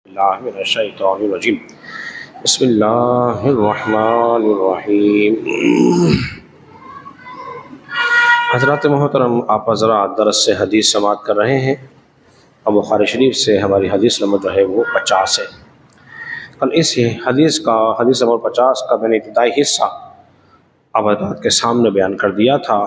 बिस्मिल्लाहिर्रहमानिर्रहीम। बिस्मिल्लाहिर्रहमानिर्रहीम। हज़रात मोहतरम, आप हज़रात दरस से हदीस समाअत कर रहे हैं। अब बुखारी शरीफ से हमारी हदीस नंबर जो है वो 50 है। कल इस हदीस नंबर 50 का मैंने इब्तिदाई हिस्सा अब हज़रात के सामने बयान कर दिया था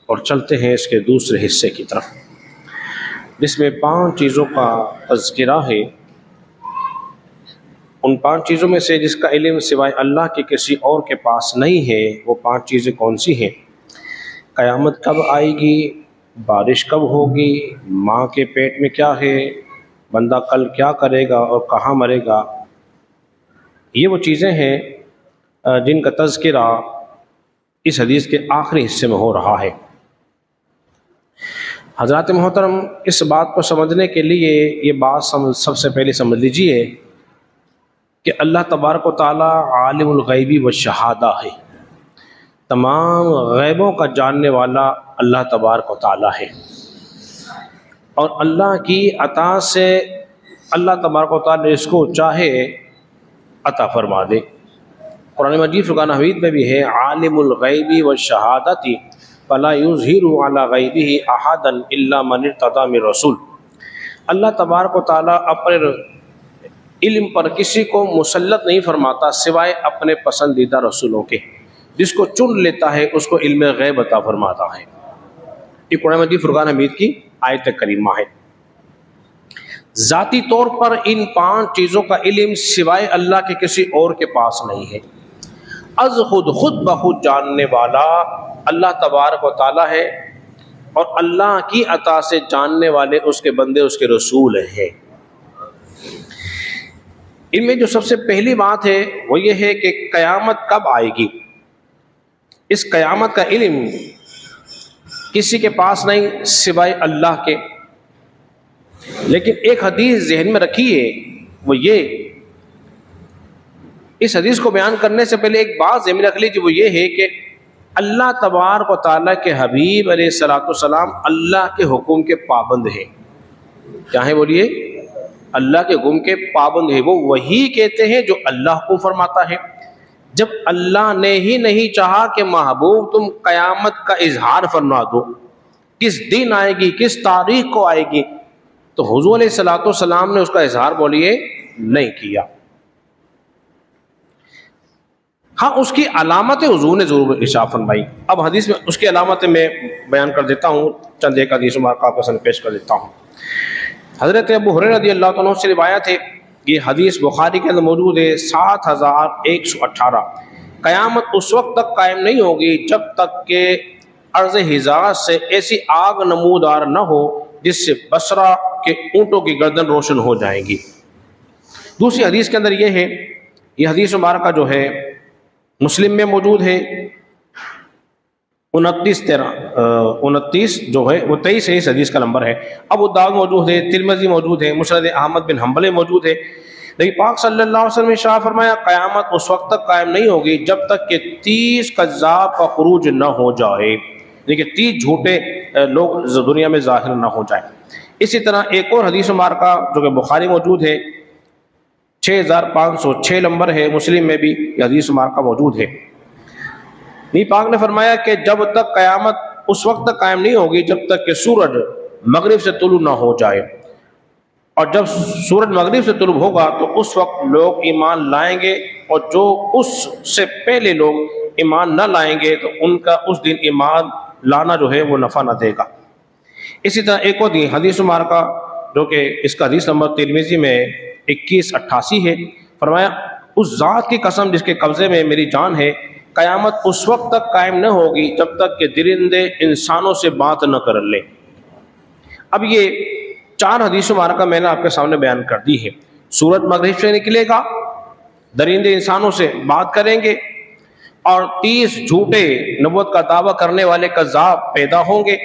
और चलते हैं इसके दूसरे हिस्से की तरफ, जिसमें 5 चीज़ों का तज़किरा है। उन 5 चीज़ों में से जिसका इल्म सिवाय अल्लाह के किसी और के पास नहीं है, वो 5 चीज़ें कौन सी हैं? क़यामत कब आएगी, बारिश कब होगी, माँ के पेट में क्या है, बंदा कल क्या करेगा और कहाँ मरेगा। ये वो चीज़ें हैं जिनका तज़किरा इस हदीस के आखिरी हिस्से में हो रहा है। हज़रात मोहतरम, इस बात को समझने के लिए ये बात सबसे पहले समझ लीजिए कि अल्लाह तबारक व तआला आलिमुल गैबी व शहादा है। तमाम गैबों का जानने वाला अल्लाह तबारक व तआला है और अल्लाह की अता से अल्लाह तबारक व तआला इसको चाहे अता फरमा दे। कुरान मजीद फुरकान हमीद में भी है, आलिमुल गैबी व शहादती फला युज़हिरु अला गैबिही अहदन इल्ला मन इर्तदा मिर रसूल। अल्लाह तबारक व तआला अपने इल्म पर किसी को मुसल्लत नहीं फरमाता सिवाय अपने पसंदीदा रसूलों के। जिसको चुन लेता है उसको इल्म गैब अता फरमाता है। ये कुरान मजीद फुरकान हमीद की आयत करीमा है। ज़ाती तौर पर इन 5 चीज़ों का इल्म सिवाय अल्लाह के किसी और के पास नहीं है। अज खुद बखुद जानने वाला अल्लाह तबारक व तआला है और अल्लाह की अता से जानने वाले उसके बंदे, उसके रसूल हैं। इनमें जो सबसे पहली बात है वो ये है कि क़यामत कब आएगी। इस क़यामत का इल्म किसी के पास नहीं सिवाय अल्लाह के। लेकिन एक हदीस जहन में रखिए, वो ये, इस हदीस को बयान करने से पहले एक बात जहन में रख लीजिए, वो ये है कि अल्लाह तबारक व तआला के हबीब अलैहिस्सलाम अल्लाह के हुक्म के पाबंद हैं। क्या है बोलिए? अल्लाह के हुक्म के पाबंद है। वो वही कहते हैं जो अल्लाह हुक्म फरमाता है। जब अल्लाह ने ही नहीं चाहा कि महबूब तुम क़यामत का इजहार फरमा दो, किस दिन आएगी, किस तारीख को आएगी, तो हुज़ूर अलैहिस्सलाम ने उसका इजहार बोलिए नहीं किया। हाँ, उसकी अलामतें हुज़ूर ने ज़रूर इरशाद फरमाई। अब हदीस में उसकी अलामतें मैं बयान कर देता हूँ, चंद एक हदीस मुबारक आपके सामने पेश कर देता हूँ। हज़रत अबू हुरैरा रज़ियल्लाहु अन्हु से रिवायत है, ये हदीस बुखारी के अंदर मौजूद है 7118। क़यामत उस वक्त तक कायम नहीं होगी जब तक के अर्ज़ हिजाज से ऐसी आग नमूदार न हो जिससे बसरा के ऊँटों की गर्दन रोशन हो जाएगी। दूसरी हदीस के अंदर ये है, ये हदीस मुबारक जो है मुस्लिम में मौजूद है 29 जो है वो 23 है, इस हदीस का नंबर है। अबू दाऊद मौजूद है, तिरमिज़ी मौजूद है, मुस्नद अहमद बिन हंबल मौजूद है। लेकिन पाक सल्लल्लाहु अलैहि वसल्लम ने शाह फरमाया, क़यामत उस वक्त तक कायम नहीं होगी जब तक कि 30 कज़्ज़ाब का खुरूज न हो जाए, देखिए 30 झूठे लोग दुनिया में ज़ाहिर न हो जाए। इसी तरह एक और हदीस मुबारका जो कि बुखारी मौजूद है 6506 नंबर है, मुस्लिम में भी हदीस मुबारका मौजूद है। नबी पाक ने फरमाया कि जब तक क़यामत उस वक्त तक कायम नहीं होगी जब तक कि सूरज मगरिब से तुलू ना हो जाए, और जब सूरज मगरिब से तुलू होगा तो उस वक्त लोग ईमान लाएंगे, और जो उससे पहले लोग ईमान न लाएंगे तो उनका उस दिन ईमान लाना जो है वो नफ़ा न देगा। इसी तरह एक और हदीस मुबारका जो कि इसका हदीस नंबर तिरमिज़ी में 2188 है, फरमाया उस ज़ात की कसम जिसके कब्ज़े में मेरी जान है, क़यामत उस वक्त तक कायम न होगी जब तक कि दरिंदे इंसानों से बात न कर ले। अब ये 4 हदीस मुबारका मैंने आपके सामने बयान कर दी है। सूरज मगरिब से निकलेगा, दरिंदे इंसानों से बात करेंगे, और 30 झूठे नबूवत का दावा करने वाले कज़्ज़ाब पैदा होंगे,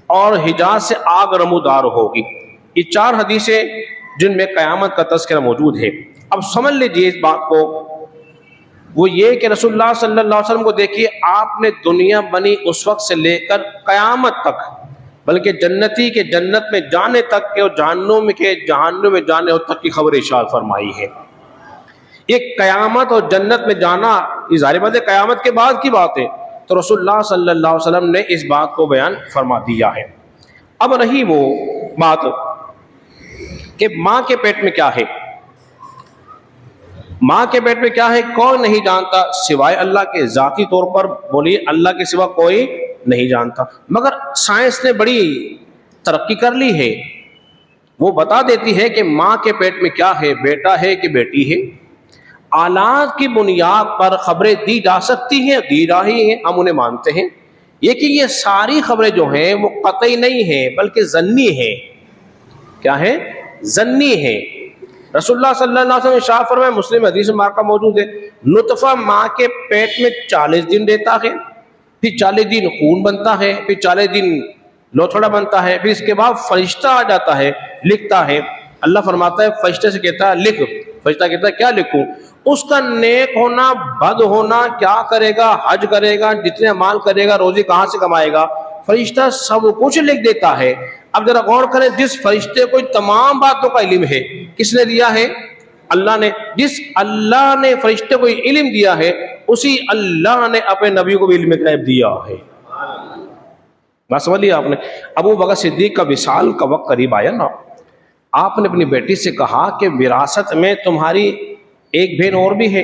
और हिजाज से आग नमूदार होगी। ये 4 हदीसें जिनमें क़यामत का तज़किरा मौजूद है। अब समझ लीजिए इस बात को, वो ये कि रसूलुल्लाह सल्लल्लाहु अलैहि वसल्लम को देखिए, आपने दुनिया बनी उस वक्त से लेकर क़यामत तक बल्कि जन्नती के जन्नत में जाने तक के और जहन्नुम के जहन्नुम में जाने तक की खबर इरशाद फरमाई है। ये कयामत और जन्नत में जाना, ये ज़ाहिर बात है कयामत के बाद की बात है, तो रसूलुल्लाह सल्लल्लाहु अलैहि वसल्लम ने इस बात को बयान फरमा दिया है। अब रही वो बात कि माँ के पेट में क्या है। माँ के पेट में क्या है कौन नहीं जानता सिवाय अल्लाह के। ज़ाती तौर पर बोलिए अल्लाह के सिवा कोई नहीं जानता, मगर साइंस ने बड़ी तरक्की कर ली है। वो बता देती है कि माँ के पेट में क्या है, बेटा है कि बेटी है। आलात की बुनियाद पर खबरें दी जा सकती हैं, दी रही हैं, हम उन्हें मानते हैं। लेकिन ये सारी खबरें जो हैं वो कतई नहीं है बल्कि जन्नी है। क्या है? जन्नी है। रसूलुल्लाह सल्लल्लाहु अलैहि वसल्लम इरशाद फरमाया, मुस्लिम हदीस में मार्का मौजूद है, नुतफा माँ के पेट में 40 दिन रहता है, फिर 40 दिन खून बनता है, फिर 40 दिन लोथड़ा बनता है, फिर इसके बाद फरिश्ता आ जाता है, लिखता है। अल्लाह फरमाता है, फरिश्ते से कहता है लिख। फरिश्ता कहता है क्या लिखूं? उसका नेक होना, बद होना, क्या करेगा, हज करेगा, जितने माल करेगा, रोजी कहां से कमाएगा, फरिश्ता सब कुछ लिख देता है। अब जरा गौर करें, जिस फरिश्ते को तमाम बातों का इल्म है, किसने दिया है? अल्लाह ने। जिस अल्लाह ने फरिश्ते को इल्म दिया है, उसी अल्लाह ने अपने नबी को भी इल्म गैब दिया है। बात समझ लिया आपने? अबू बकर सिद्दीक का विसाल का वक्त करीब आया ना, आपने अपनी बेटी से कहा कि विरासत में तुम्हारी एक बहन और भी है।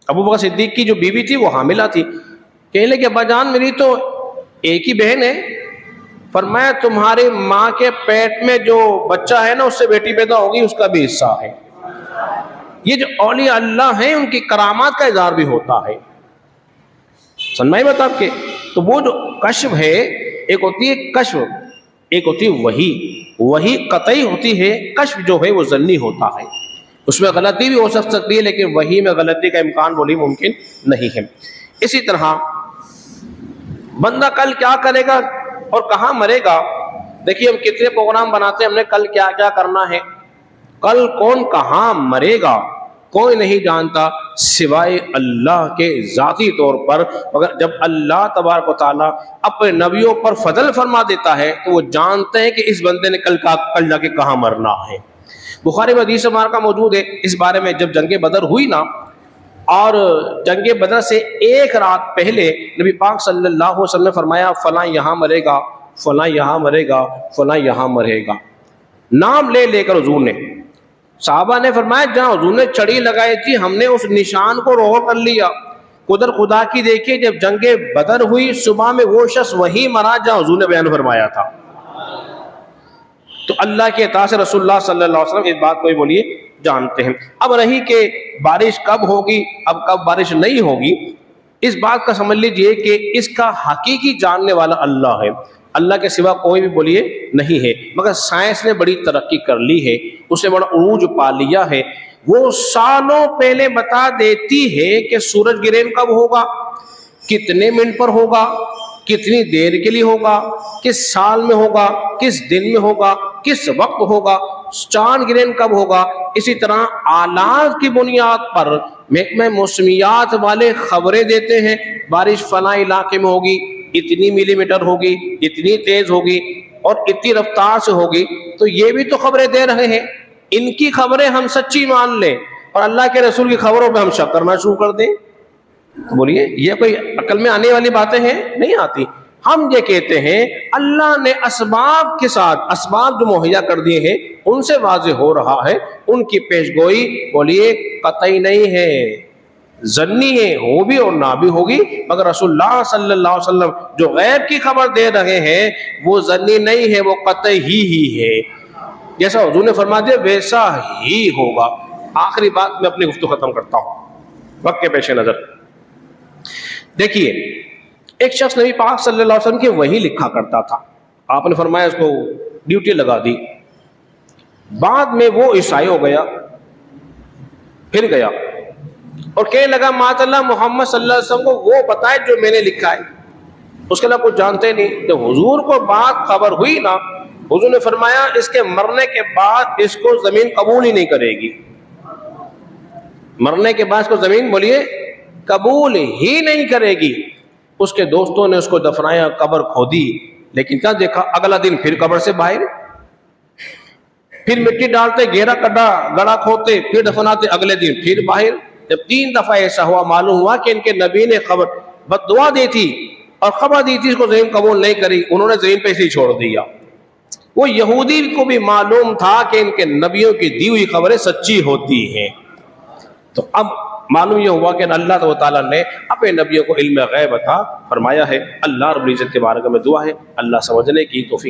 अबू बकर सिद्दीक की जो बीवी थी वो हामिला थी। कहने लगे अब्बाजान मेरी तो एक ही बहन है। फरमाया तुम्हारी माँ के पेट में जो बच्चा है ना, उससे बेटी पैदा होगी, उसका भी हिस्सा है। ये जो औलिया अल्लाह हैं उनकी करामात का इज़हार भी होता है। समझ बता आपके? तो वो जो कश्फ है, एक होती है कश्फ, एक होती है वही कतई होती है। कश्फ जो है वो जन्नी होता है, उसमें गलती भी हो सकती है, लेकिन वही में गलती का इम्कान बोली मुमकिन नहीं है। इसी तरह बंदा कल क्या करेगा और कहाँ मरेगा। देखिए हम कितने प्रोग्राम बनाते हैं, हमने कल क्या क्या करना है, कल कौन कहाँ मरेगा कोई नहीं जानता सिवाय अल्लाह के ज़ाती तौर पर। मगर जब अल्लाह तबारक व तआला अपने नबियों पर फजल फरमा देता है तो वो जानते हैं कि इस बंदे ने कल जाके कहाँ मरना है। बुखारी में हदीस मार्का मौजूद है इस बारे में। जब जंग बदर हुई ना, और जंग बदर से एक रात पहले नबी पाक सल्लल्लाहु अलैहि वसल्लम ने फरमाया फलां यहाँ मरेगा, फलां यहाँ मरेगा, फलां यहाँ मरेगा। नाम ले लेकर हुजूर ने, साहबा ने फरमाया जहाँ हुजूर ने छड़ी लगाई थी हमने उस निशान को रोक कर लिया। कुदरत खुदा की देखिए, जब जंग बदर हुई सुबह में वो शख्स वही मरा जहाँ हुजूर ने बयान फरमाया था। तो अल्लाह के अता से रसूलुल्लाह सल्लल्लाहु अलैहि वसल्लम इस बात को ही बोलिए जानते हैं। अब रही कि बारिश कब होगी, अब कब बारिश नहीं होगी, इस बात का समझ लीजिए कि इसका हकीकी जानने वाला अल्लाह है। अल्लाह के सिवा कोई भी बोलिए नहीं है। मगर साइंस ने बड़ी तरक्की कर ली है, उसने बड़ा उरूज पा लिया है। वो सालों पहले बता देती है कि सूरज गिरहण कब होगा, कितने मिनट पर होगा, कितनी देर के लिए होगा, किस साल में होगा, किस दिन में होगा, किस वक्त होगा, चांद ग्रहण कब होगा। इसी तरह आलात की बुनियाद पर महकमा मौसमियात वाले खबरें देते हैं, बारिश फला इलाके में होगी, इतनी मिलीमीटर होगी, इतनी तेज होगी और इतनी रफ्तार से होगी। तो ये भी तो खबरें दे रहे हैं। इनकी खबरें हम सच्ची मान लें और अल्लाह के रसूल की खबरों पे हम शक करना शुरू कर दें, तो बोलिए ये कोई अकल में आने वाली बातें हैं? नहीं आती। हम ये कहते हैं अल्लाह ने असबाब के साथ, असबाब जो मुहैया कर दिए हैं उनसे वाज़ेह हो रहा है, उनकी पेशगोई बोलिए कतई नहीं है, जन्नी है, हो भी और ना भी होगी। मगर रसूलुल्लाह सल्लल्लाहु अलैहि वसल्लम जो गैब की खबर दे रहे हैं वो जन्नी नहीं है, वो कतई ही है। जैसा हुजूर ने फरमा दिया वैसा ही होगा। आखिरी बात मैं अपनी गुफ्तगू खत्म करता हूँ वक्त के पेश नजर। देखिए एक शख्स नबी पाक सल्लल्लाहु अलैहि वसल्लम की वही लिखा करता था, आपने फरमाया उसको ड्यूटी लगा दी। बाद में वो ईसाई हो गया, फिर गया और कहने लगा मातल्लाह मोहम्मद सल्लल्लाहु अलैहि वसल्लम को वो बताए जो मैंने लिखा है, उसके अलावा कुछ जानते नहीं। जब हुजूर को बात खबर हुई ना, हुजूर ने फरमाया इसके मरने के बाद इसको जमीन कबूल ही नहीं करेगी। मरने के बाद इसको जमीन बोलिए कबूल ही नहीं करेगी। उसके दोस्तों ने उसको दफनाया, कब्र खोदी, लेकिन क्या देखा, अगला दिन फिर कब्र से बाहर, फिर मिट्टी डालते, घेरा गड़ा खोदते, फिर दफनाते, अगले दिन फिर बाहर। जब 3 दफा ऐसा हुआ, मालूम हुआ कि इनके नबी ने खबर बद्दुआ दी थी और खबर दी थी, इसको ज़मीन कबूल नहीं करी, उन्होंने ज़मीन पे ही छोड़ दिया। वो यहूदी को भी मालूम था कि इनके नबियों की दी हुई खबरें सच्ची होती हैं। तो अब मालूम यह हुआ कि अल्लाह ताला ने अपने नबियों को इल्म गैब अता फरमाया है। अल्लाह रब्बुल इज्जत के बारे में दुआ है, अल्लाह समझने की तौफीक